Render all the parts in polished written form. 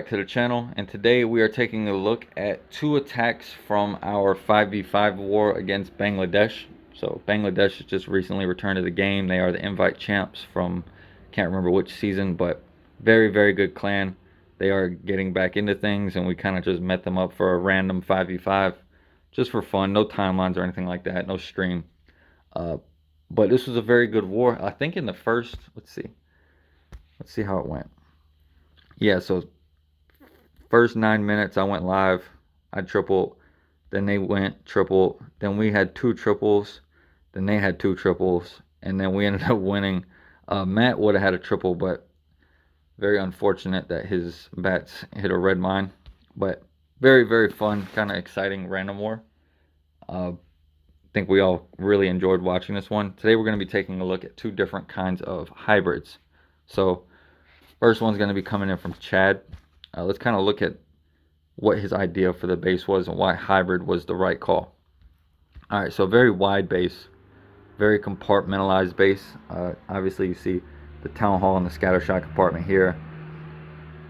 back to the channel, and today we are taking a look at two attacks from our 5v5 war against Bangladesh. So Bangladesh has just recently returned to the game. They are the invite champs from, can't remember which season, but very good clan. They are getting back into things, and we kind of just met them up for a random 5v5 just for fun. No timelines or anything like that, no stream. uh, but this was a very good war. I think in the first, let's see how it went. Yeah, so first 9 minutes I went live, I tripled, then they went triple, then we had two triples, then they had two triples, and then we ended up winning. Matt would have had a triple, but very unfortunate that his bats hit a red mine. But very fun, kind of exciting random war. I think we all really enjoyed watching this one. Today we're going to be taking a look at two different kinds of hybrids. So first one's going to be coming in from Chad. Let's kind of look at what his idea for the base was and why hybrid was the right call. All right, so very wide base, very compartmentalized base. Obviously, you see the town hall and the scattershot compartment here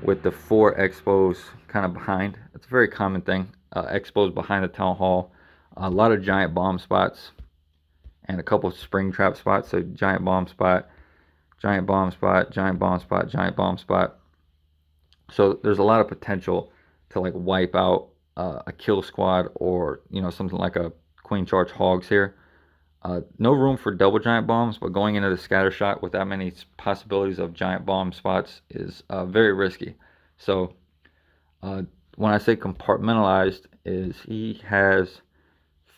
with the four expos kind of behind. It's a very common thing. Expos behind the town hall, a lot of giant bomb spots, and a couple of spring trap spots. So giant bomb spot, giant bomb spot, giant bomb spot, giant bomb spot. So there's a lot of potential to like wipe out a kill squad, or something like a queen charge hogs here. No room for double giant bombs, but going into the scatter shot with that many possibilities of giant bomb spots is very risky. So when I say compartmentalized, is he has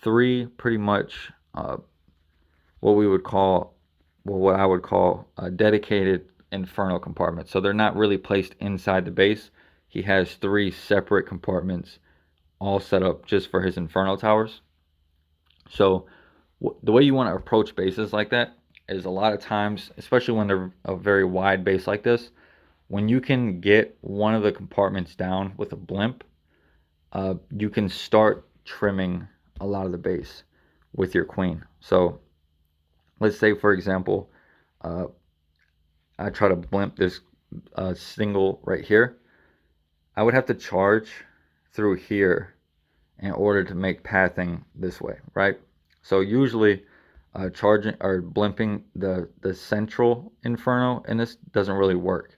three pretty much what we would call, well, what I would call dedicated inferno compartments. So they're not really placed inside the base. He has three separate compartments all set up just for his inferno towers. So the way you want to approach bases like that is, a lot of times, especially when they're a very wide base like this, when you can get one of the compartments down with a blimp, you can start trimming a lot of the base with your queen. So let's say, for example, I try to blimp this single right here. I would have to charge through here in order to make pathing this way, right? So usually charging or blimping the central inferno in this doesn't really work,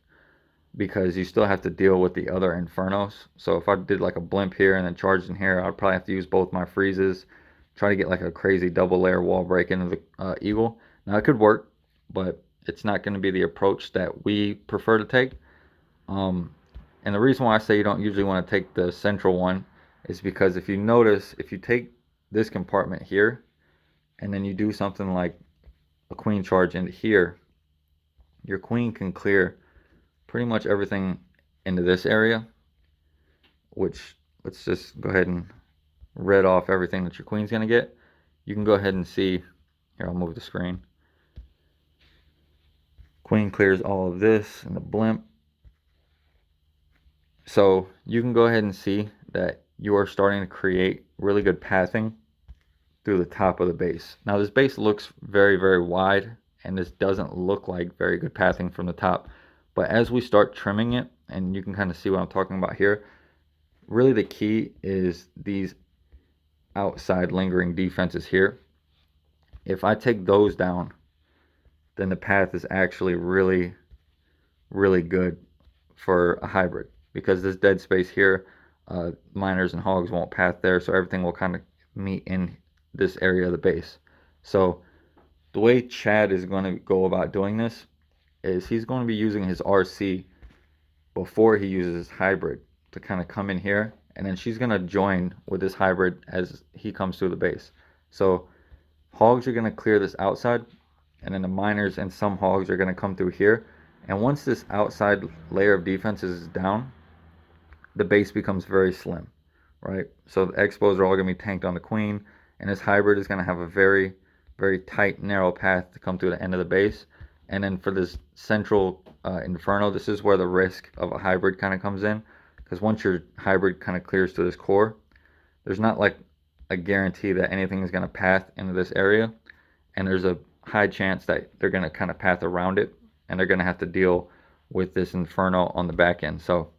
because you still have to deal with the other infernos. So if I did like a blimp here and then charged in here, I'd probably have to use both my freezes, try to get like a crazy double layer wall break into the eagle. Now it could work, but it's not going to be the approach that we prefer to take. And the reason why I say you don't usually want to take the central one is because if you notice, if you take this compartment here and then you do something like a queen charge into here, your queen can clear pretty much everything into this area, which, let's just go ahead and read off everything that your queen's going to get. You can go ahead and see here. I'll move the screen. Queen clears all of this in the blimp. So you can go ahead and see that you are starting to create really good pathing through the top of the base. Now this base looks very wide, and this doesn't look like very good pathing from the top. But as we start trimming it, and you can kind of see what I'm talking about here, really the key is these outside lingering defenses here. If I take those down, then the path is actually really good for a hybrid, because this dead space here, miners and hogs won't path there, so everything will kind of meet in this area of the base. So the way Chad is going to go about doing this is he's going to be using his RC before he uses his hybrid to kind of come in here, and then she's going to join with this hybrid as he comes through the base. So hogs are going to clear this outside, and then the miners and some hogs are going to come through here. And once this outside layer of defenses is down, the base becomes very slim, right? So the expos are all going to be tanked on the queen, and this hybrid is going to have a very tight, narrow path to come through the end of the base. And then for this central inferno, this is where the risk of a hybrid kind of comes in, because once your hybrid kind of clears to this core, there's not like a guarantee that anything is going to path into this area, and there's a high chance that they're going to kind of path around it, and they're going to have to deal with this inferno on the back end. So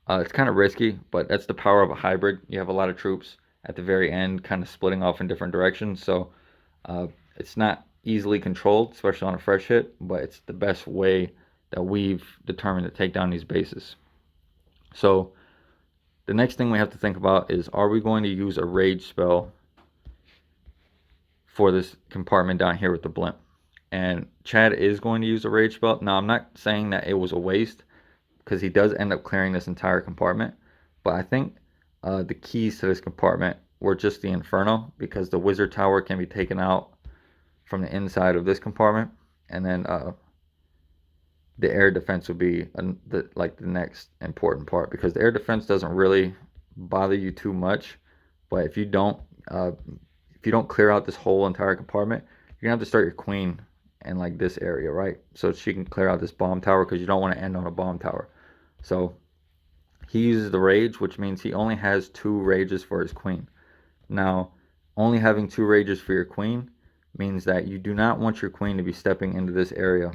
It's kind of risky, but that's the power of a hybrid. You have a lot of troops at the very end kind of splitting off in different directions, so uh, it's not easily controlled, especially on a fresh hit, but it's the best way that we've determined to take down these bases. So the next thing we have to think about is, are we going to use a rage spell for this compartment down here with the blimp? And Chad is going to use a rage spell. Now, I'm not saying that it was a waste, because he does end up clearing this entire compartment. But I think the keys to this compartment were just the Inferno, because the Wizard Tower can be taken out from the inside of this compartment, and then the air defense would be the next important part, because the air defense doesn't really bother you too much. But if you don't clear out this whole entire compartment, you're gonna have to start your queen in like this area, right? So she can clear out this bomb tower, because you don't want to end on a bomb tower. So he uses the rage, which means he only has 2 rages for his queen. Now, only having 2 rages for your queen means that you do not want your queen to be stepping into this area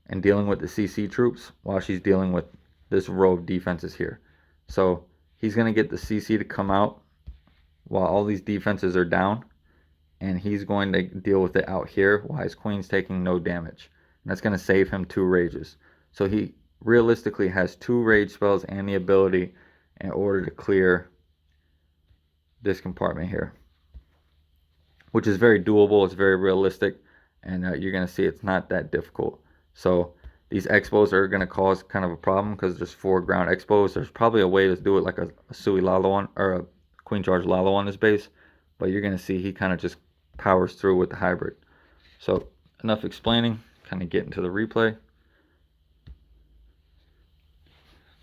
and dealing with the CC troops while she's dealing with this row of defenses here. So he's going to get the CC to come out while all these defenses are down, and he's going to deal with it out here while his queen's taking no damage. And that's going to save him 2 rages. So he realistically has 2 rage spells and the ability in order to clear this compartment here, which is very doable. It's very realistic, and you're going to see it's not that difficult. So these expos are going to cause kind of a problem, because there's 4 ground expos. There's probably a way to do it like a Sui Lalo one, or a Queen Charge Lalo on this base, but you're going to see he kind of just powers through with the hybrid. So enough explaining, kind of get into the replay.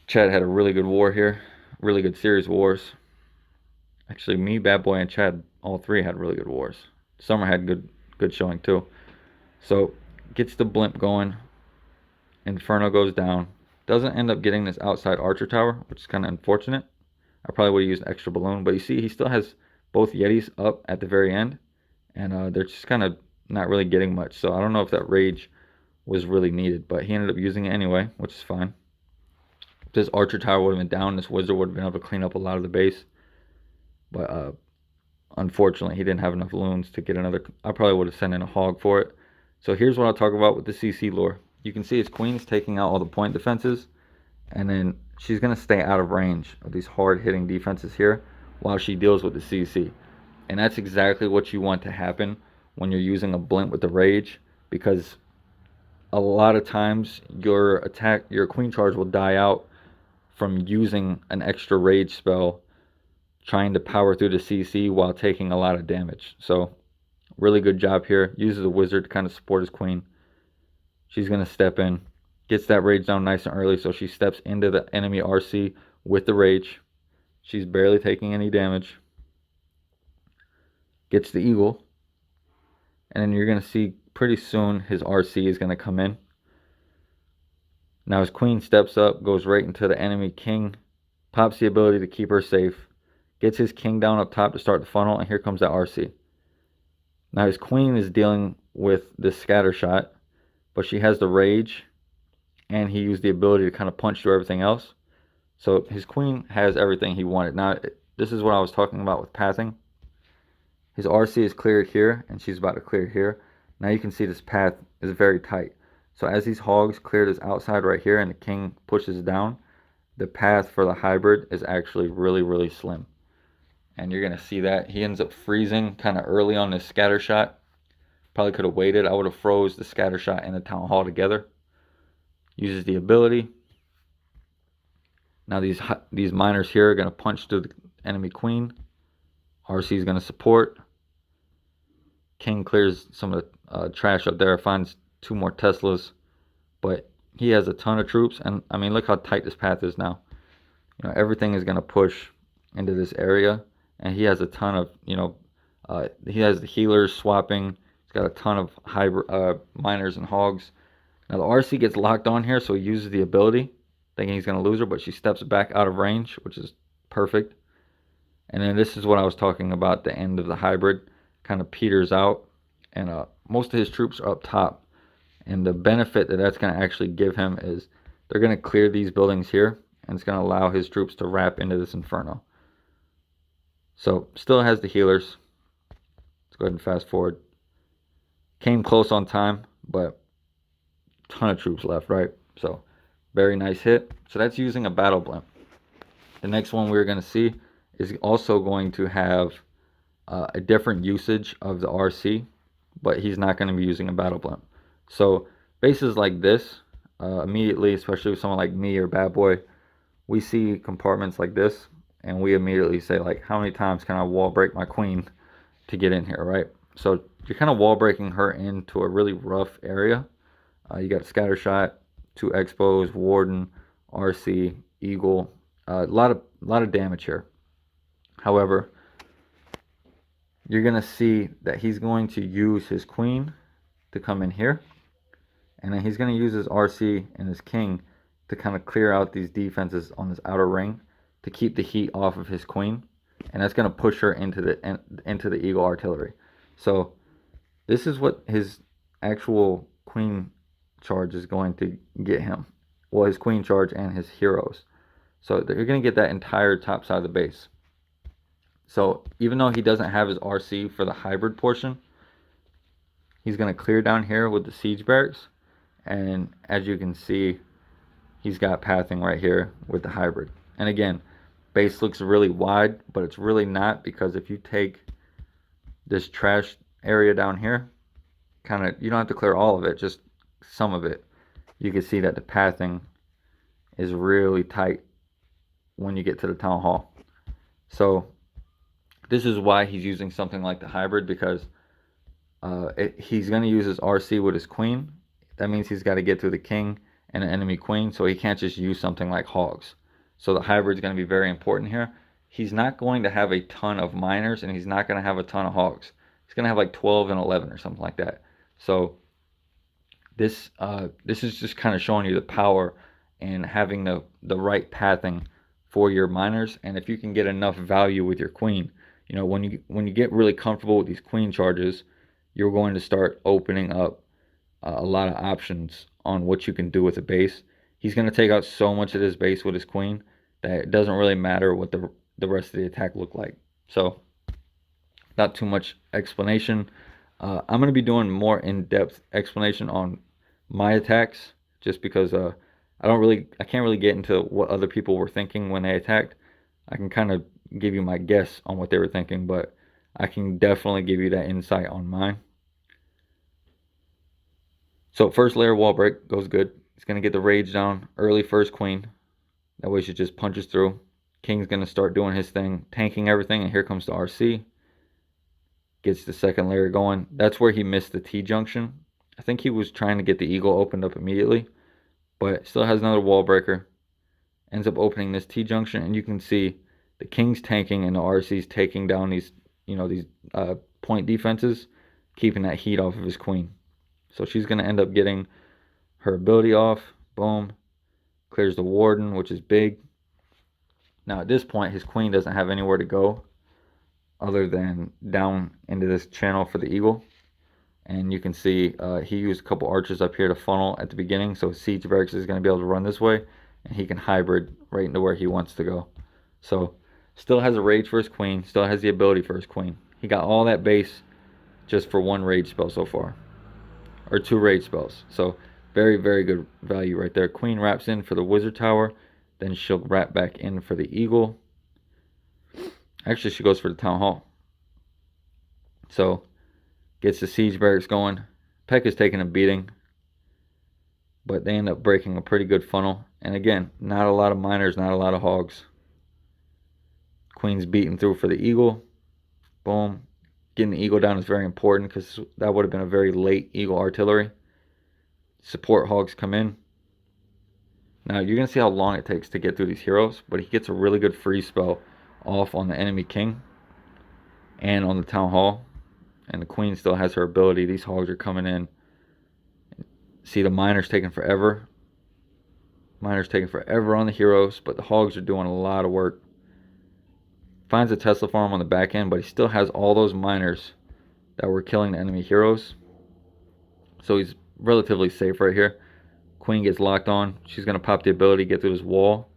Chad had a really good war here, really good series wars. Actually, me, Bad Boy, and Chad, all 3 had really good wars. Summer had good showing too. So gets the blimp going. Inferno goes down. Doesn't end up getting this outside archer tower, which is kind of unfortunate. I probably would have used an extra balloon, but you see he still has both Yetis up at the very end, and they're just kind of not really getting much. So I don't know if that rage was really needed, but he ended up using it anyway, which is fine. If this archer tower would have been down, this wizard would have been able to clean up a lot of the base. But unfortunately, he didn't have enough loons to get another. I probably would have sent in a hog for it. So here's what I'll talk about with the CC lore. You can see his queen's taking out all the point defenses, and then she's going to stay out of range of these hard-hitting defenses here while she deals with the CC. And that's exactly what you want to happen when you're using a blimp with the rage, because a lot of times your queen charge will die out from using an extra rage spell trying to power through the CC while taking a lot of damage. So really good job here. Uses a wizard to kind of support his queen. She's going to step in. Gets that rage down nice and early, so she steps into the enemy RC with the rage. She's barely taking any damage. Gets the eagle. And then you're going to see pretty soon his RC is going to come in. Now his queen steps up, goes right into the enemy king. Pops the ability to keep her safe. Gets his king down up top to start the funnel, and here comes that RC. Now his queen is dealing with this scatter shot, but she has the rage, and he used the ability to kind of punch through everything else. So his queen has everything he wanted. Now, this is what I was talking about with pathing. His RC is cleared here, and she's about to clear here. Now you can see this path is very tight. So as these hogs clear this outside right here, and the king pushes down, the path for the hybrid is actually really, really slim. And you're going to see that. He ends up freezing kind of early on this scatter shot. Probably could have waited. I would have froze the scatter shot and the town hall together. Uses the ability. Now these miners here are going to punch through the enemy queen. RC is going to support. King clears some of the trash up there. Finds 2 more Teslas. But he has a ton of troops. And I mean, look how tight this path is now. You know, everything is going to push into this area. And he has a ton of, he has the healers swapping. He's got a ton of hybrid miners and hogs. Now the RC gets locked on here, so he uses the ability, thinking he's going to lose her, but she steps back out of range, which is perfect. And then this is what I was talking about, the end of the hybrid kind of peters out, and most of his troops are up top. And the benefit that that's going to actually give him is they're going to clear these buildings here, and it's going to allow his troops to wrap into this Inferno. So still has the healers. Let's go ahead and fast forward. Came close on time, but ton of troops left, right? So very nice hit. So that's using a battle blimp. The next one we're going to see is also going to have a different usage of the RC, but he's not going to be using a battle blimp. So bases like this, immediately, especially with someone like me or Bad Boy, we see compartments like this, and we immediately say, like, how many times can I wall break my queen to get in here, right? So you're kind of wall breaking her into a really rough area. You got scatter shot, 2 expos, warden, RC, eagle, a lot of damage here. However, you're gonna see that he's going to use his queen to come in here, and then he's gonna use his RC and his king to kind of clear out these defenses on this outer ring to keep the heat off of his queen, and that's gonna push her into the eagle artillery. So this is what his actual queen charge is going to get him. Well, his queen charge and his heroes. So you're going to get that entire top side of the base. So even though he doesn't have his RC for the hybrid portion, he's going to clear down here with the siege barracks. And as you can see, he's got pathing right here with the hybrid. And again, base looks really wide, but it's really not, because if you take this trash area down here, kind of, you don't have to clear all of it, just some of it. You can see that the pathing is really tight when you get to the town hall. So this is why he's using something like the hybrid, because he's going to use his RC with his queen. That means he's got to get through the king and an enemy queen, so he can't just use something like hogs. So the hybrid is going to be very important here. He's not going to have a ton of miners, and he's not going to have a ton of hogs. He's going to have like 12 and 11 or something like that. So this is just kind of showing you the power and having the right pathing for your miners. And if you can get enough value with your queen, you know, when you get really comfortable with these queen charges, you're going to start opening up a lot of options on what you can do with a base. He's going to take out so much of this base with his queen that it doesn't really matter what the rest of the attack look like. So not too much explanation. I'm going to be doing more in-depth explanation on my attacks, just because I can't really get into what other people were thinking when they attacked. I can kind of give you my guess on what they were thinking, but I can definitely give you that insight on mine. So first layer wall break goes good. It's going to get the rage down early first queen. That way she just punches through. King's going to start doing his thing, tanking everything, and here comes the RC. Gets the second layer going. That's where he missed the T-junction. I think he was trying to get the eagle opened up immediately, but still has another wall breaker. Ends up opening this T-junction, and you can see the king's tanking and the RC's taking down these, these point defenses, keeping that heat off of his queen. So she's going to end up getting her ability off. Boom. Clears the warden, which is big. Now at this point, his queen doesn't have anywhere to go other than down into this channel for the eagle. And you can see he used a couple archers up here to funnel at the beginning, so siege barracks is going to be able to run this way, and he can hybrid right into where he wants to go. So still has a rage for his queen, still has the ability for his queen. He got all that base just for 1 rage spell so far, or 2 rage spells. So very, very good value right there. Queen wraps in for the wizard tower, then she'll wrap back in for the eagle. Actually, she goes for the town hall. So gets the siege barracks going. Peck is taking a beating, but they end up breaking a pretty good funnel. And again, not a lot of miners, not a lot of hogs. Queen's beating through for the eagle. Boom. Getting the eagle down is very important, because that would have been a very late eagle artillery. Support hogs come in. Now you're going to see how long it takes to get through these heroes, but he gets a really good free spell off on the enemy king and on the town hall. And the queen still has her ability. These hogs are coming in. See, the miners taking forever. Miners taking forever on the heroes, but the hogs are doing a lot of work. Finds a Tesla farm on the back end, but he still has all those miners that were killing the enemy heroes. So he's relatively safe right here. Queen gets locked on. She's going to pop the ability, get through this wall.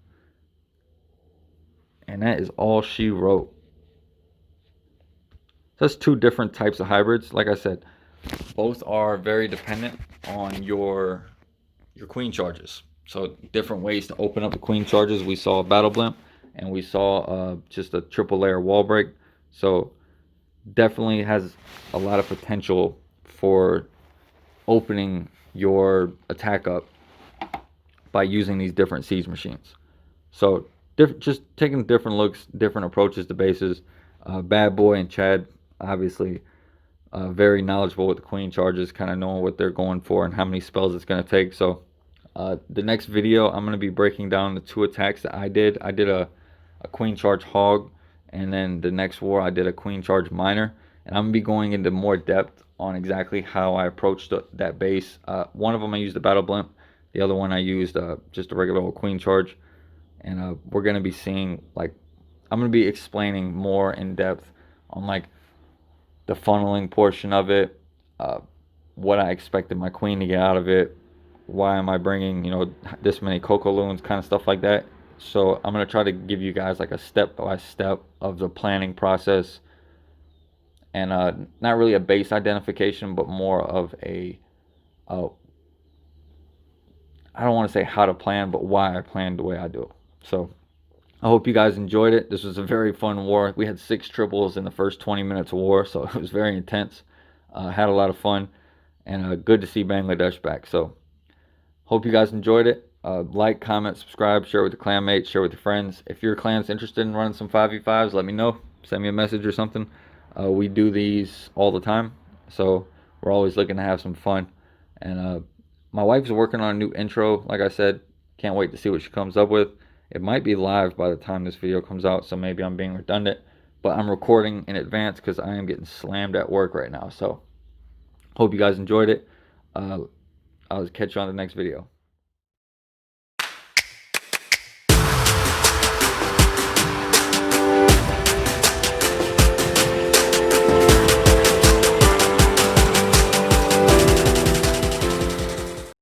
And that is all she wrote. So that's two different types of hybrids. Like I said, both are very dependent on your queen charges. So different ways to open up the queen charges. We saw a battle blimp, and we saw just a triple layer wall break. So definitely has a lot of potential for opening your attack up by using these different siege machines. So just taking different looks, different approaches to bases. Bad Boy and Chad, obviously, very knowledgeable with the queen charges, kind of knowing what they're going for and how many spells it's going to take. So the next video, I'm going to be breaking down the two attacks that I did. I did a queen charge hog, and then the next war I did a queen charge miner. And I'm going to be going into more depth on exactly how I approached that base. One of them I used a battle blimp. The other one I used just a regular old queen charge. And we're going to be seeing, like, I'm going to be explaining more in depth on, like, the funneling portion of it, uh, what I expected my queen to get out of it, why am I bringing, this many cocoa loons, kind of stuff like that. So I'm going to try to give you guys like a step by step of the planning process, and not really a base identification, but more of uh, I don't want to say how to plan, but why I planned the way I do it. So I hope you guys enjoyed it. This was a very fun war. We had 6 triples in the first 20 minutes of war, so it was very intense. Had a lot of fun, and good to see Bangladesh back. So hope you guys enjoyed it. Like, comment, subscribe, share with your clanmates, share with your friends. If your clan's interested in running some 5v5s, let me know. Send me a message or something. We do these all the time, so we're always looking to have some fun. And my wife's working on a new intro, like I said. Can't wait to see what she comes up with. It might be live by the time this video comes out, so maybe I'm being redundant. But I'm recording in advance because I am getting slammed at work right now. So hope you guys enjoyed it. I'll catch you on the next video.